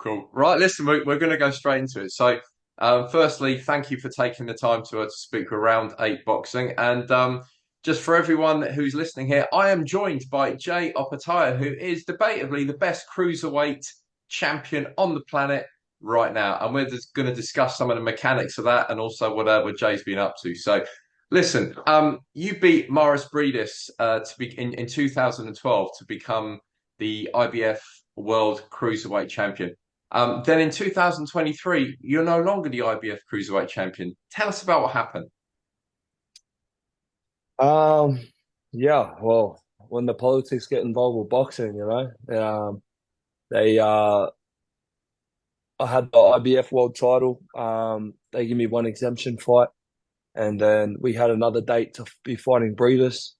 Cool. Right, listen, we're going to go straight into it. So, firstly, thank you for taking the time to speak around eight boxing. And just for everyone who's listening here, I am joined by Jay Opetaia, who is debatably the best cruiserweight champion on the planet right now. And we're just going to discuss some of the mechanics of that and also what Jay's been up to. So, listen, you beat Maurice Breedis to be in 2012 to become the IBF World Cruiserweight Champion. Then in 2023, you're no longer the IBF Cruiserweight Champion. Tell us about what happened. Um, yeah, well, when the politics get involved with boxing, they I had the IBF world title. They give me one exemption fight, and then we had another date to be fighting Breedis.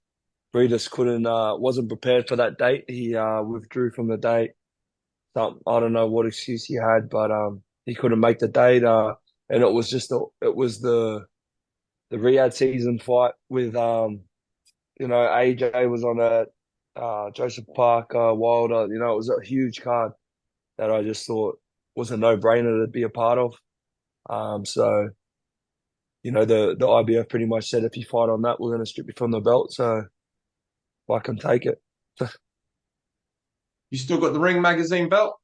Breedis couldn't wasn't prepared for that date. He withdrew from the date. I don't know what excuse he had, but he couldn't make the date. And it was the Riyadh season fight with AJ was on it, Joseph Parker, Wilder. It was a huge card that I just thought was a no-brainer to be a part of. So the IBF pretty much said if you fight on that, we're going to strip you from the belt. So I can take it. You still got the Ring magazine belt?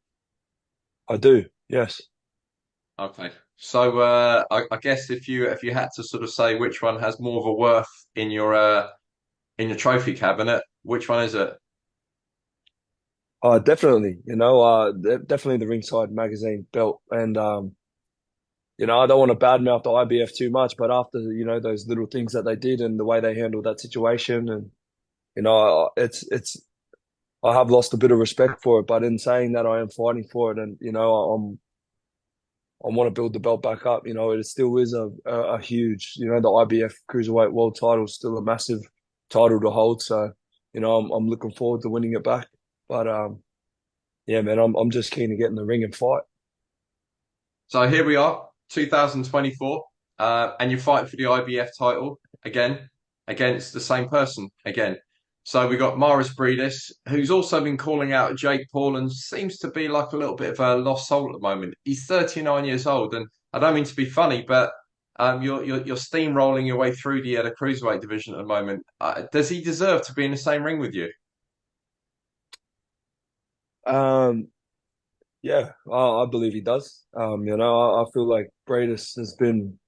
I do, yes. Okay. So I guess if you had to sort of say which one has more of a worth in your trophy cabinet, which one is it? Definitely. Definitely the Ringside Magazine belt, and I don't want to badmouth the IBF too much, but after those little things that they did and the way they handled that situation, and it's I have lost a bit of respect for it, but in saying that, I am fighting for it, and I want to build the belt back up. It still is a huge, the IBF Cruiserweight World title is still a massive title to hold. So, I'm looking forward to winning it back. But yeah, man, I'm just keen to get in the ring and fight. So here we are, 2024, and you're fighting for the IBF title again against the same person again. So we got Maurice Breedis, who's also been calling out Jake Paul and seems to be like a little bit of a lost soul at the moment. He's 39 years old, and I don't mean to be funny, but you're steamrolling your way through the cruiserweight division at the moment. Does he deserve to be in the same ring with you? Um, yeah, I believe he does. I feel like Bradis has been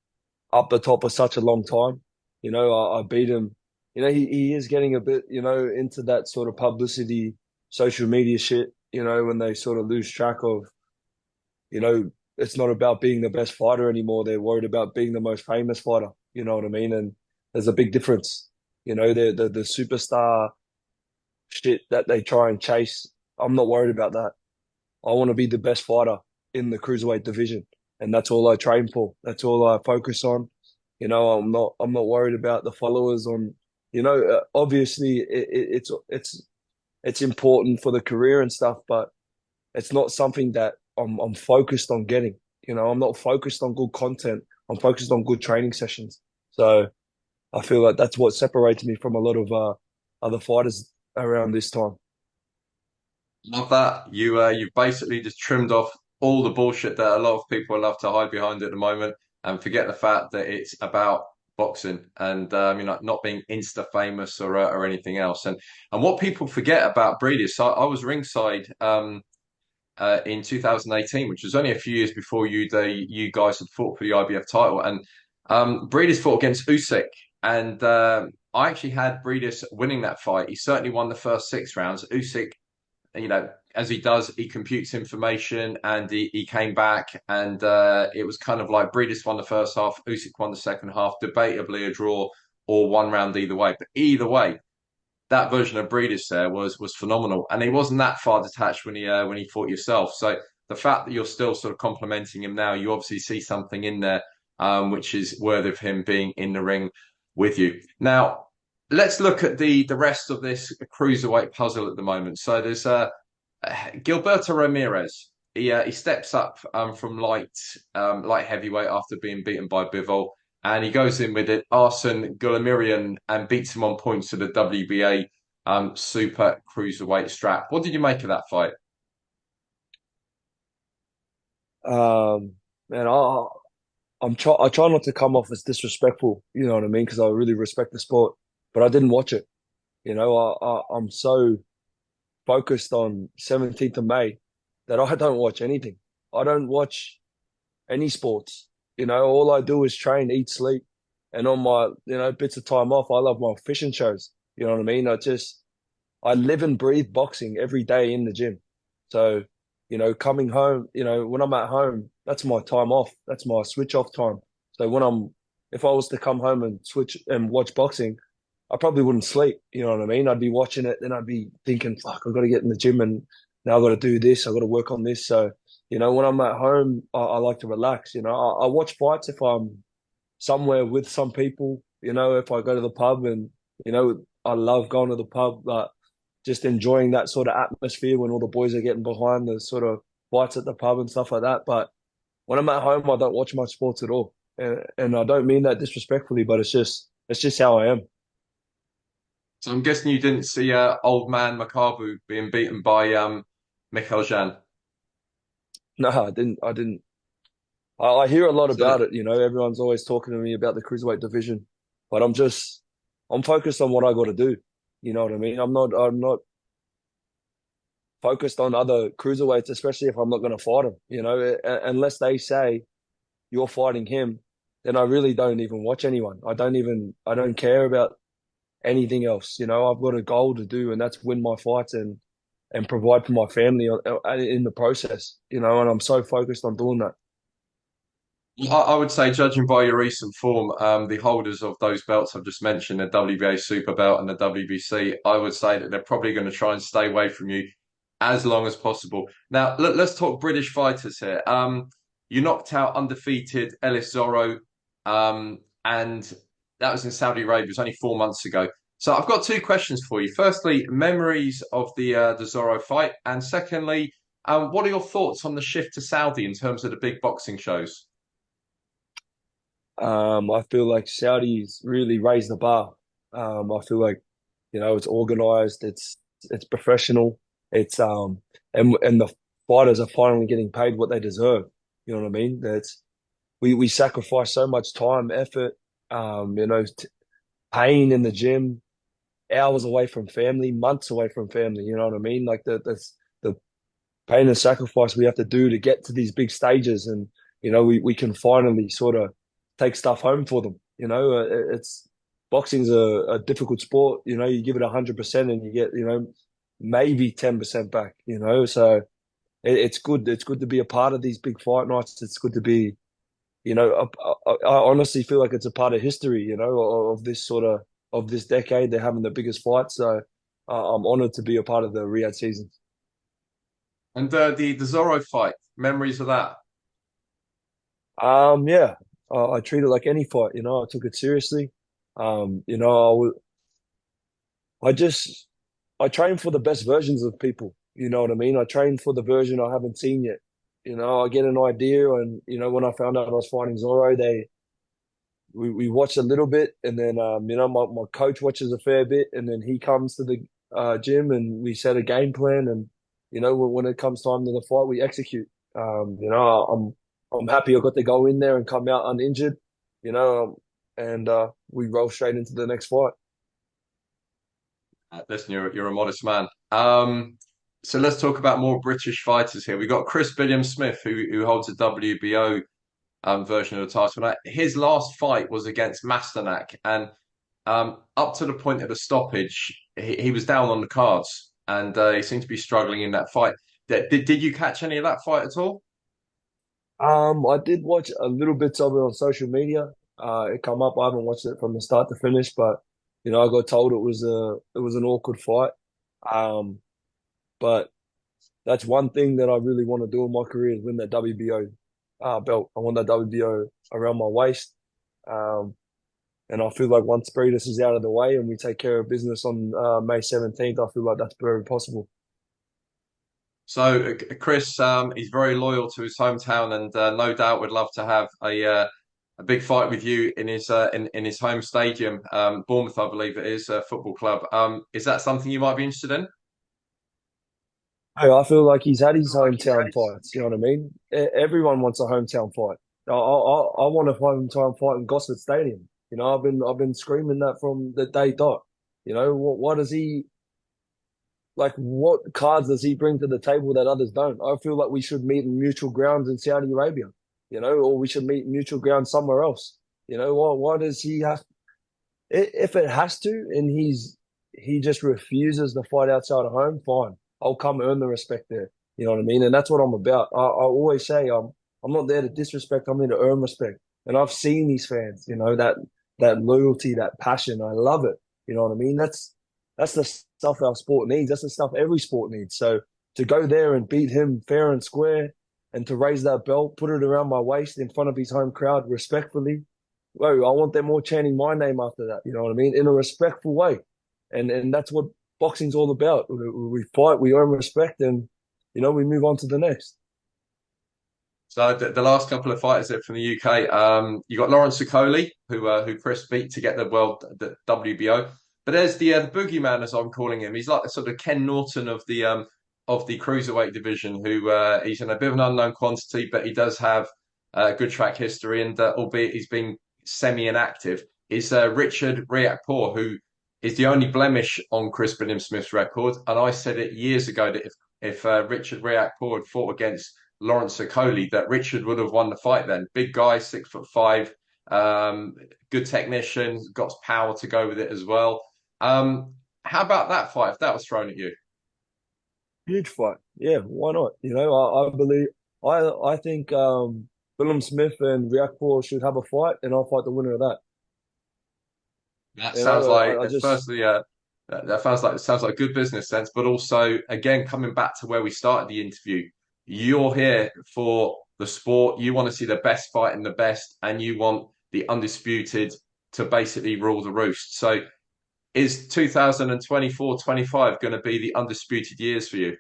up the top for such a long time. I beat him. He is getting a bit, into that sort of publicity, social media shit, when they sort of lose track of, you know, it's not about being the best fighter anymore. They're worried about being the most famous fighter. You know what I mean? And there's a big difference. The superstar shit that they try and chase. I'm not worried about that. I want to be the best fighter in the cruiserweight division, and that's all I train for. That's all I focus on. I'm not worried about the followers on. Obviously it's important for the career and stuff, but it's not something that I'm focused on getting. I'm not focused on good content. I'm focused on good training sessions. So I feel like that's what separates me from a lot of other fighters around this time. Love that. You basically just trimmed off all the bullshit that a lot of people love to hide behind at the moment and forget the fact that it's about boxing and not being insta famous or anything else. And what people forget about Breedis, I was ringside in 2018, which was only a few years before you guys had fought for the IBF title, and Breedis fought against Usyk, and I actually had Breedis winning that fight. He certainly won the first 6 rounds. Usyk, as he does, he computes information and he came back and it was kind of like Breedis won the first half, Usyk won the second half, debatably a draw or 1 round either way. But either way, that version of Breedis there was phenomenal, and he wasn't that far detached when he fought yourself. So the fact that you're still sort of complimenting him now, you obviously see something in there, which is worthy of him being in the ring with you. Now, let's look at the rest of this cruiserweight puzzle at the moment. So there's Gilberto Ramirez. He steps up from light heavyweight after being beaten by Bivol, and he goes in with it Arsen Gulamirian and beats him on points to the WBA super cruiserweight strap. What did you make of that fight? And I try not to come off as disrespectful, you know what I mean? Because I really respect the sport, but I didn't watch it. You know, I'm so focused on 17th of May that I don't watch anything. I don't watch any sports. You know, all I do is train, eat, sleep, and on my bits of time off, I love my fishing shows. You know what I mean? I live and breathe boxing every day in the gym. So, coming home, when I'm at home, that's my time off. That's my switch off time. So if I was to come home and switch and watch boxing, I probably wouldn't sleep. You know what I mean? I'd be watching it, then I'd be thinking, fuck, I've got to get in the gym and now I've got to do this. I've got to work on this. So, when I'm at home, I like to relax. I watch fights if I'm somewhere with some people, if I go to the pub and, I love going to the pub, but just enjoying that sort of atmosphere when all the boys are getting behind the sort of fights at the pub and stuff like that. But when I'm at home, I don't watch much sports at all. And I don't mean that disrespectfully, but it's just how I am. So I'm guessing you didn't see old man Makabu being beaten by Mikhail Jan. No, I didn't. I hear a lot So about it, everyone's always talking to me about the cruiserweight division, but I'm focused on what I got to do. You know what I mean? I'm not focused on other cruiserweights, especially if I'm not going to fight them. Unless they say you're fighting him, then I really don't even watch anyone. I don't care about anything else. I've got a goal to do, and that's win my fights and provide for my family in the process. And I'm so focused on doing that. I would say, judging by your recent form, the holders of those belts I've just mentioned, the WBA Super Belt and the WBC, I would say that they're probably going to try and stay away from you as long as possible. Now, let's talk British fighters here. You knocked out undefeated Ellis Zorro, and that was in Saudi Arabia. It was only 4 months ago. So I've got two questions for you. Firstly, memories of the Zorro fight, and secondly, what are your thoughts on the shift to Saudi in terms of the big boxing shows? I feel like Saudis really raised the bar. I feel like, it's organized, it's professional, it's and the fighters are finally getting paid what they deserve. You know what I mean? That's we sacrifice so much time, effort, pain in the gym, hours away from family, months away from family. You know what I mean? Like the pain and sacrifice we have to do to get to these big stages, and we can finally sort of take stuff home for them. It's boxing's a difficult sport. You give it 100% and you get maybe 10% back. So it's good. It's good to be a part of these big fight nights. It's good to be. I honestly feel like it's a part of history. Of this sort of this decade. They're having the biggest fight, so I'm honored to be a part of the Riyadh season. And the Zorro fight, memories of that. Yeah, I treat it like any fight. I took it seriously. I just, I train for the best versions of people. You know what I mean? I train for the version I haven't seen yet. I get an idea, and when I found out I was fighting Zorro, we watched a little bit, and then my coach watches a fair bit, and then he comes to the gym, and we set a game plan, and when it comes time to the fight, we execute. I'm happy I got to go in there and come out uninjured, and we roll straight into the next fight. Listen, you're a modest man. So let's talk about more British fighters here. We've got Chris Billiam-Smith, who holds a WBO version of the title. Now, his last fight was against Masternak, and up to the point of the stoppage, he was down on the cards, and he seemed to be struggling in that fight. Did you catch any of that fight at all? I did watch a little bits of it on social media. It come up. I haven't watched it from the start to finish, but I got told it was an awkward fight. Um, but that's one thing that I really want to do in my career is win that WBO belt. I want that WBO around my waist. Um, and I feel like once Breedis is out of the way and we take care of business on May 17th, I feel like that's very possible. So Chris, he's very loyal to his hometown, and no doubt would love to have a big fight with you in his home stadium, Bournemouth, I believe it is, football club. Is that something you might be interested in? Hey, I feel like he's had his hometown fights. You know what I mean? Everyone wants a hometown fight. I want a hometown fight in Gosford Stadium. You know, I've been screaming that from the day dot. You know, what does he like? What cards does he bring to the table that others don't? I feel like we should meet in mutual grounds in Saudi Arabia. You know, or we should meet in mutual ground somewhere else. You know, why does he have? If it has to, and he just refuses to fight outside of home, fine. I'll come earn the respect there. You know what I mean? And that's what I'm about. I always say I'm not there to disrespect. I'm there to earn respect. And I've seen these fans. You know that loyalty, that passion. I love it. You know what I mean? That's the stuff our sport needs. That's the stuff every sport needs. So to go there and beat him fair and square, and to raise that belt, put it around my waist in front of his home crowd respectfully, well, I want them all chanting my name after that. You know what I mean? In a respectful way, and that's what boxing's all about. We fight, we earn respect, and we move on to the next. So the last couple of fighters there from the UK, you got Lawrence Okoli, who Chris beat to get the WBO. But there's the boogeyman, as I'm calling him. He's like the sort of Ken Norton of the cruiserweight division. Who he's in a bit of an unknown quantity, but he does have good track history, and albeit he's been semi-inactive, is Richard Riakporhe, who is the only blemish on Chris Billiam-Smith's record. And I said it years ago that if Richard Riakporhe had fought against Lawrence Okoli, that Richard would have won the fight then. Big guy, 6'5", good technician, got power to go with it as well. How about that fight if that was thrown at you? Huge fight. Yeah, why not? I believe I think Willem Smith and Riakporhe should have a fight, and I'll fight the winner of that. That sounds like, I just firstly, that sounds like good business sense, but also, again, coming back to where we started the interview, you're here for the sport. You want to see the best fight and the best, and you want the undisputed to basically rule the roost. So, is 2024-25 going to be the undisputed years for you?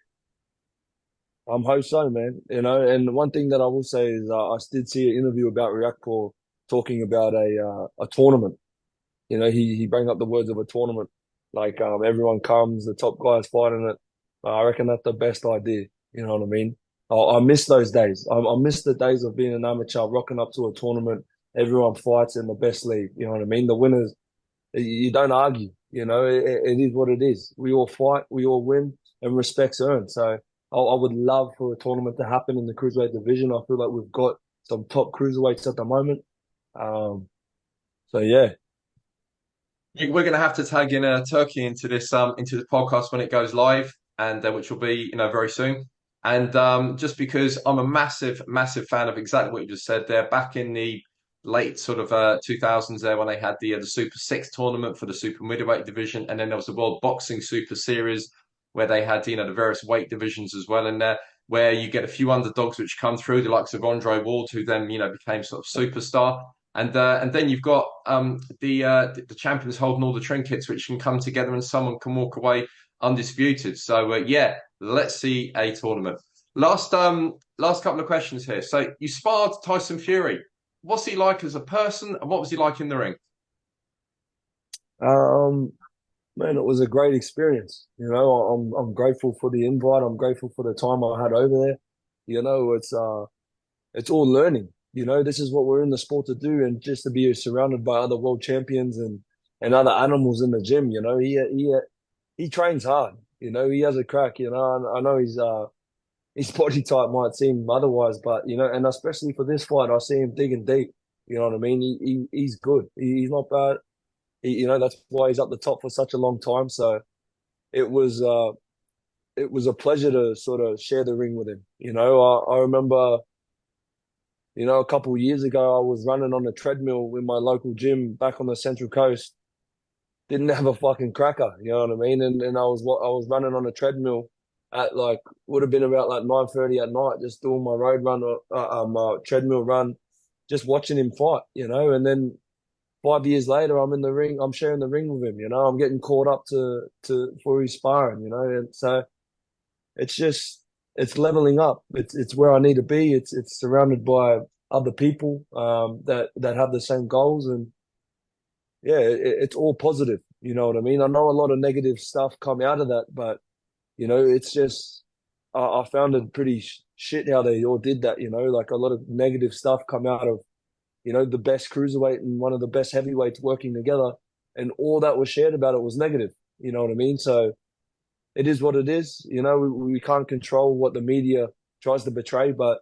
I'm hope so, man. And one thing that I will say is I did see an interview about Riakporhe talking about a tournament. He bring up the words of a tournament, like everyone comes, the top guys fighting it. I reckon that's the best idea. You know what I mean? I miss those days. I miss the days of being an amateur, rocking up to a tournament. Everyone fights in the best league. You know what I mean? The winners, you don't argue. It is what it is. We all fight, we all win, and respect's earned. So I would love for a tournament to happen in the cruiserweight division. I feel like we've got some top cruiserweights at the moment. So yeah. We're going to have to tag in Turkey into the podcast when it goes live, and which will be very soon. And just because I'm a massive massive fan of exactly what you just said there, back in the late sort of 2000s there when they had the Super Six tournament for the super middleweight division, and then there was the World Boxing Super Series where they had the various weight divisions as well in there, where you get a few underdogs which come through, the likes of Andre Ward, who then became sort of superstar. And then you've got the champions holding all the trinkets, which can come together and someone can walk away undisputed. So yeah, let's see a tournament. Last couple of questions here. So you sparred Tyson Fury. What's he like as a person, and what was he like in the ring? Um, Man, it was a great experience. I'm grateful for the invite. I'm grateful for the time I had over there. It's all learning. This is what we're in the sport to do, and just to be surrounded by other world champions and other animals in the gym. He trains hard. He has a crack. I know his body type might seem otherwise, but and especially for this fight, I see him digging deep. You know what I mean? He's good. He's not bad. That's why he's up the top for such a long time. So it was uh it was a pleasure to sort of share the ring with him. I remember, a couple of years ago, I was running on a treadmill in my local gym back on the Central Coast. Didn't have a fucking cracker, you know what I mean? And I was running on a treadmill at like would have been about like 9:30 at night, just doing my road run or my treadmill run, just watching him fight, and then 5 years later, I'm in the ring. I'm sharing the ring with him. I'm getting called up to for his sparring. And so it's leveling up. It's where I need to be. It's surrounded by other people that have the same goals, and yeah, it's all positive. You know what I mean? I know a lot of negative stuff come out of that, but it's just I found it pretty shit how they all did that. Like a lot of negative stuff come out of the best cruiserweight and one of the best heavyweights working together, and all that was shared about it was negative. You know what I mean? So it is what it is. We can't control what the media tries to portray, but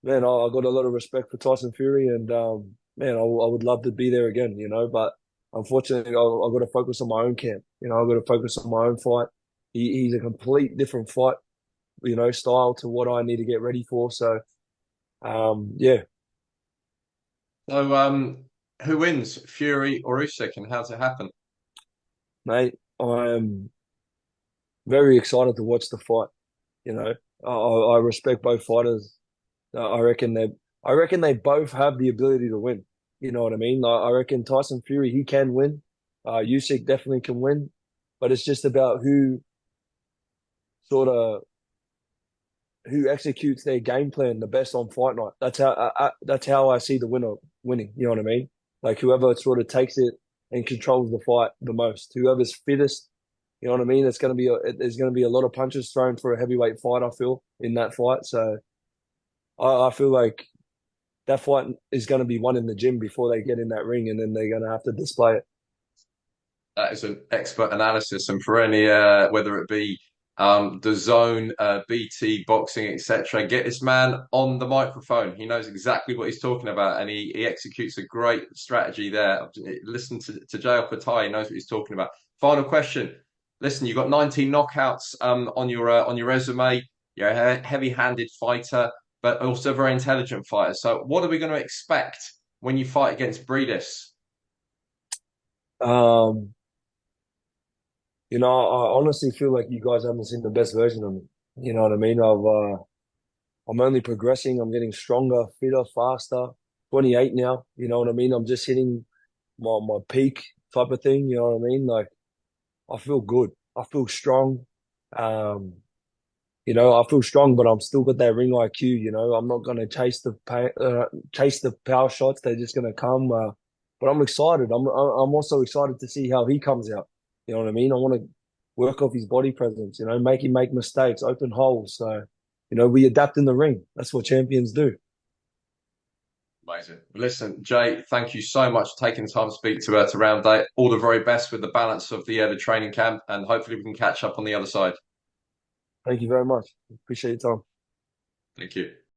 man, I got a lot of respect for Tyson Fury, and man, I would love to be there again. But unfortunately, I got to focus on my own camp. I got to focus on my own fight. He's a complete different fight, style to what I need to get ready for. So, yeah, So, who wins, Fury or Usyk, and how does it happen? mate, I am very excited to watch the fight. You know, I respect both fighters. I reckon they both have the ability to win. You know what I mean? I reckon Tyson Fury he can win. Usyk definitely can win, but it's just about sort of who executes their game plan the best on fight night. That's how I see the winner winning. You know what I mean? Like whoever sort of takes it and controls the fight the most, whoever's fittest. You know what I mean? There's going to be a lot of punches thrown for a heavyweight fight. I feel in that fight, so I feel like that fight is going to be won in the gym before they get in that ring, and then they're going to have to display it. That is an expert analysis, and for any whether it be the Zone, BT Boxing, etc., get this man on the microphone. He knows exactly what he's talking about, and he executes a great strategy there. Listen to Jay Opetaia, he knows what he's talking about. Final question. Listen, you've got 19 knockouts on your resume. You're a heavy-handed fighter, but also a very intelligent fighter. So, what are we going to expect when you fight against Breedis? Um, I honestly feel like you guys haven't seen the best version of me. You know what I mean? I'm only progressing. I'm getting stronger, fitter, faster. 28 now. You know what I mean? I'm just hitting my peak type of thing. You know what I mean? Like I feel good. I feel strong. Um, I feel strong, but I'm still got that ring IQ. I'm not gonna chase the power shots. They're just gonna come. But I'm excited. I'm also excited to see how he comes out. You know what I mean? I want to work off his body presence. Make him make mistakes, open holes. So, we adapt in the ring. That's what champions do. Amazing. Listen, Jay, thank you so much for taking the time to speak to Round Day. All the very best with the balance of the training camp, and hopefully we can catch up on the other side. Thank you very much. Appreciate your time. Thank you.